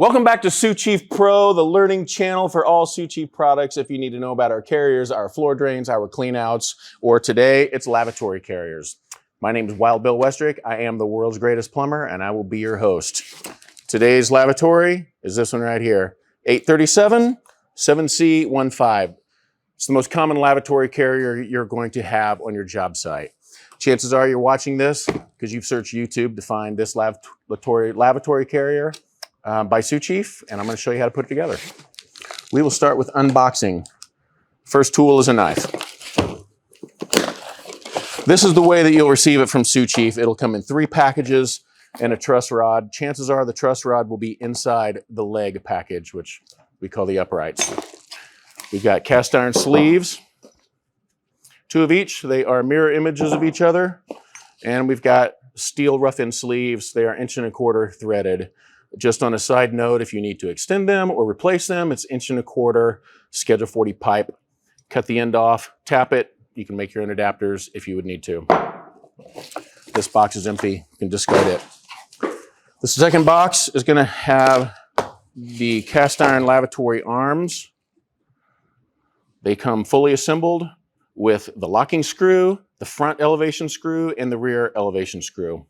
Welcome back to Sioux Chief Pro, the learning channel for all Sioux Chief products. If you need to know about our carriers, our floor drains, our cleanouts, or today it's lavatory carriers. My name is Wild Bill Westrick. I am the world's greatest plumber, and I will be your host. Today's lavatory is this one right here, 837 7C15. It's the most common lavatory carrier you're going to have on your job site. Chances are you're watching this because you've searched YouTube to find this lavatory carrier by Sioux Chief, and I'm going to show you how to put it together. We will start with unboxing. First tool is a knife. This is the way that you'll receive it from Sioux Chief. It'll come in 3 packages and a truss rod. Chances are the truss rod will be inside the leg package, which we call the uprights. We've got cast iron sleeves, 2 of each. They are mirror images of each other. And we've got steel rough-in sleeves. They are 1 1/4 inch threaded. Just on a side note, if you need to extend them or replace them, it's 1 1/4 inch Schedule 40 pipe. Cut the end off, tap it. You can make your own adapters if you would need to. This box is empty. You can discard it. The second box is going to have the cast iron lavatory arms. They come fully assembled with the locking screw, the front elevation screw, and the rear elevation screw.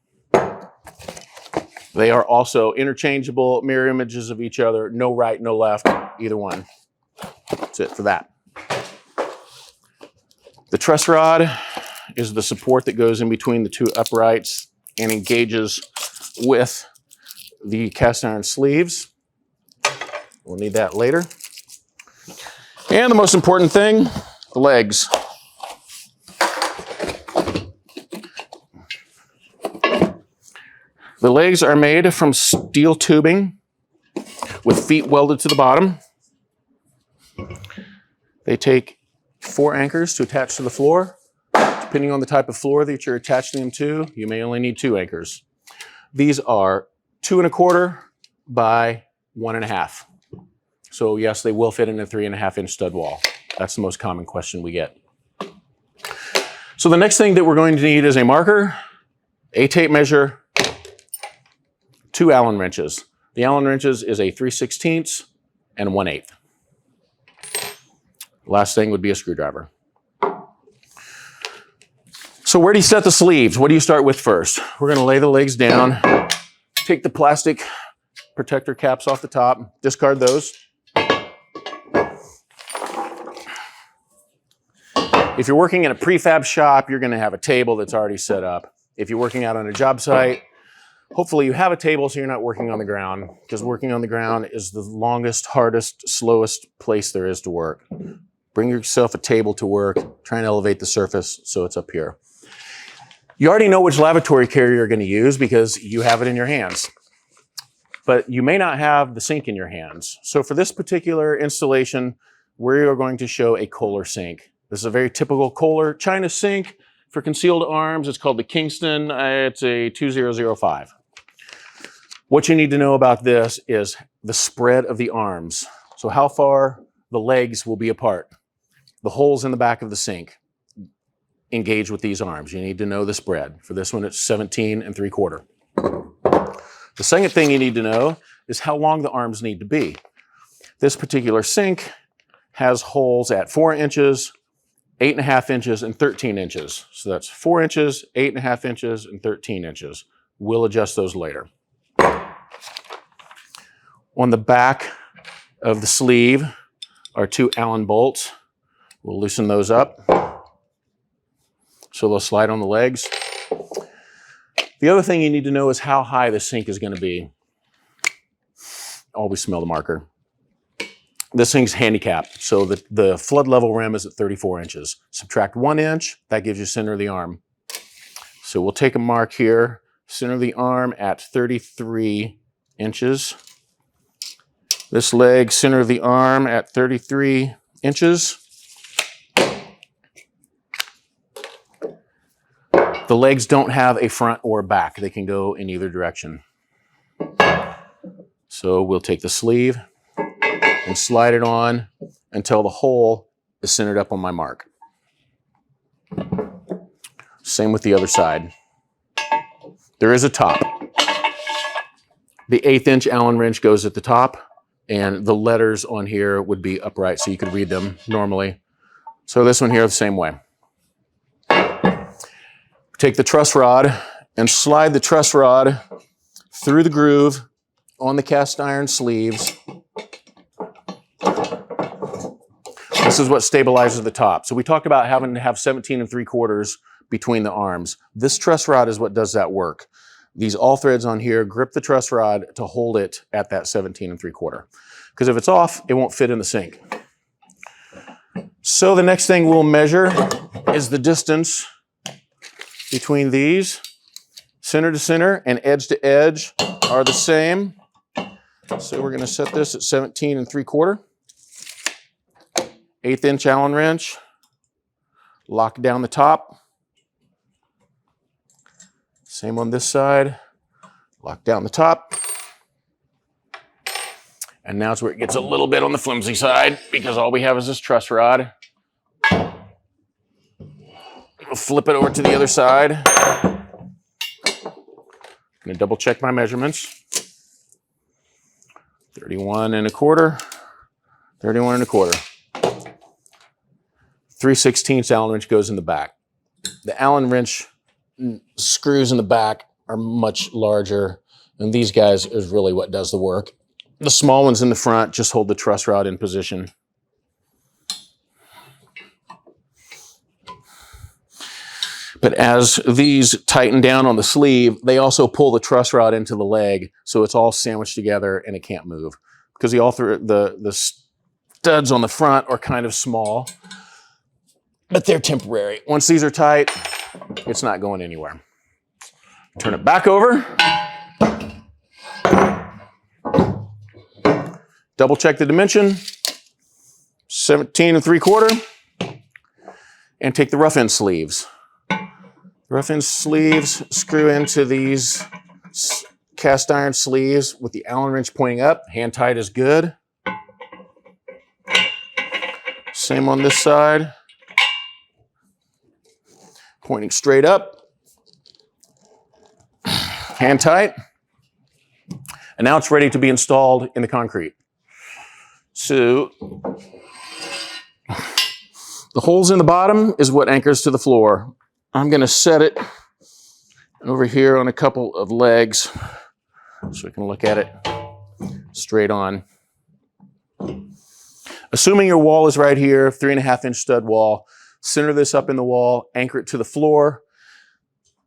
They are also interchangeable, mirror images of each other, no right, no left, either one. That's it for that. The truss rod is the support that goes in between the 2 uprights and engages with the cast iron sleeves. We'll need that later. And the most important thing, the legs. The legs are made from steel tubing with feet welded to the bottom. They take 4 anchors to attach to the floor. Depending on the type of floor that you're attaching them to, you may only need 2 anchors. These are 2 1/4 by 1 1/2. So yes, they will fit in a 3 1/2 inch stud wall. That's the most common question we get. So the next thing that we're going to need is a marker, a tape measure, 2 Allen wrenches. The Allen wrenches is a 3/16 and 1/8. Last thing would be a screwdriver. So where do you set the sleeves? What do you start with first? We're going to lay the legs down, take the plastic protector caps off the top, discard those. If you're working in a prefab shop, you're going to have a table that's already set up. If you're working out on a job site, hopefully you have a table so you're not working on the ground, because working on the ground is the longest, hardest, slowest place there is to work. Bring yourself a table to work, try and elevate the surface so it's up here. You already know which lavatory carrier you're going to use because you have it in your hands, but you may not have the sink in your hands. So for this particular installation, we are going to show a Kohler sink. This is a very typical Kohler China sink for concealed arms. It's called the Kingston. It's a 2005. What you need to know about this is the spread of the arms. So how far the legs will be apart. The holes in the back of the sink engage with these arms. You need to know the spread. For this one, it's 17 3/4. The second thing you need to know is how long the arms need to be. This particular sink has holes at 4 inches, 8 1/2 inches, and 13 inches. So that's 4 inches, 8 1/2 inches, and 13 inches. We'll adjust those later. On the back of the sleeve are 2 Allen bolts. We'll loosen those up so they'll slide on the legs. The other thing you need to know is how high the sink is going to be. Always smell the marker. This thing's handicapped, so the flood level rim is at 34 inches. Subtract 1 inch, that gives you center of the arm. So we'll take a mark here, center of the arm at 33 inches. This leg, center of the arm at 33 inches. The legs don't have a front or back. They can go in either direction. So we'll take the sleeve and slide it on until the hole is centered up on my mark. Same with the other side. There is a top. The 1/8 inch Allen wrench goes at the top, and the letters on here would be upright so you could read them normally. So this one here the same way. Take the truss rod and slide the truss rod through the groove on the cast iron sleeves. This is what stabilizes the top. So we talked about having to have 17 3/4 between the arms. This truss rod is what does that work. These all threads on here grip the truss rod to hold it at that 17 3/4. Because if it's off, it won't fit in the sink. So the next thing we'll measure is the distance between these. Center to center and edge to edge are the same. So we're going to set this at 17 3/4. 1/8 inch Allen wrench. Lock down the top. Same on this side. Lock down the top. And now it's where it gets a little bit on the flimsy side because all we have is this truss rod. We'll flip it over to the other side. I'm going to double check my measurements. 31 1/4. 31 1/4. 3/16 Allen wrench goes in the back. The Allen wrench screws in the back are much larger, and these guys is really what does the work. The small ones in the front just hold the truss rod in position. But as these tighten down on the sleeve, they also pull the truss rod into the leg, so it's all sandwiched together and it can't move. Because the studs on the front are kind of small, but they're temporary. Once these are tight, it's not going anywhere. Turn it back over. Double check the dimension, 17 3/4, and take the rough end sleeves. The rough end sleeves screw into these cast iron sleeves with the Allen wrench pointing up. Hand tight is good. Same on this side. Pointing straight up. Hand tight. And now it's ready to be installed in the concrete. So the holes in the bottom is what anchors to the floor. I'm going to set it over here on a couple of legs so we can look at it straight on. Assuming your wall is right here, 3.5 inch stud wall, center this up in the wall, anchor it to the floor,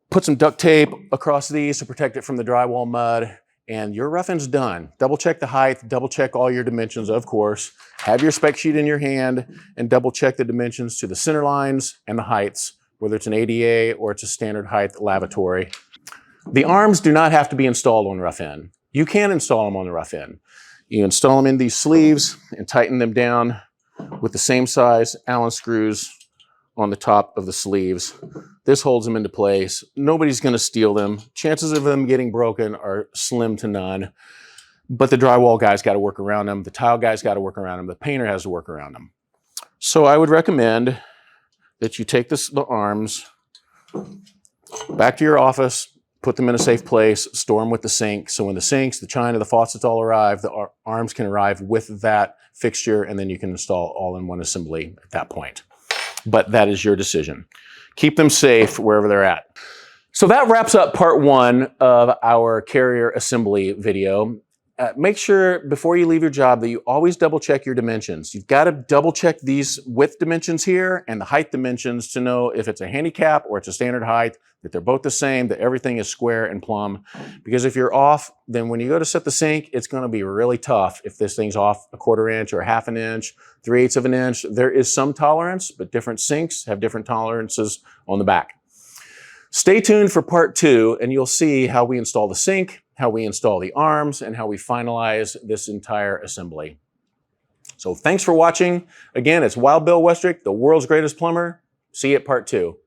put some duct tape across these to protect it from the drywall mud, and your rough end's done. Double check the height, double check all your dimensions, of course. Have your spec sheet in your hand and double check the dimensions to the center lines and the heights, whether it's an ADA or it's a standard height lavatory. The arms do not have to be installed on rough end. You can install them on the rough end. You install them in these sleeves and tighten them down with the same size Allen screws on the top of the sleeves. This holds them into place. Nobody's going to steal them. Chances of them getting broken are slim to none. But the drywall guy's got to work around them. The tile guy's got to work around them. The painter has to work around them. So I would recommend that you take the arms back to your office, put them in a safe place, store them with the sink. So when the sinks, the china, the faucets all arrive, the arms can arrive with that fixture, and then you can install all in one assembly at that point. But that is your decision. Keep them safe wherever they're at. So that wraps up part 1 of our Carrier assembly video. Make sure before you leave your job that you always double check your dimensions. You've got to double check these width dimensions here and the height dimensions to know if it's a handicap or it's a standard height, that they're both the same, that everything is square and plumb. Because if you're off, then when you go to set the sink, it's going to be really tough if this thing's off 1/4 inch or 1/2 inch, 3/8 of an inch. There is some tolerance, but different sinks have different tolerances on the back. Stay tuned for part 2 and you'll see how we install the sink, how we install the arms, and how we finalize this entire assembly. So thanks for watching. Again, it's Wild Bill Westrick, the world's greatest plumber. See you at part 2.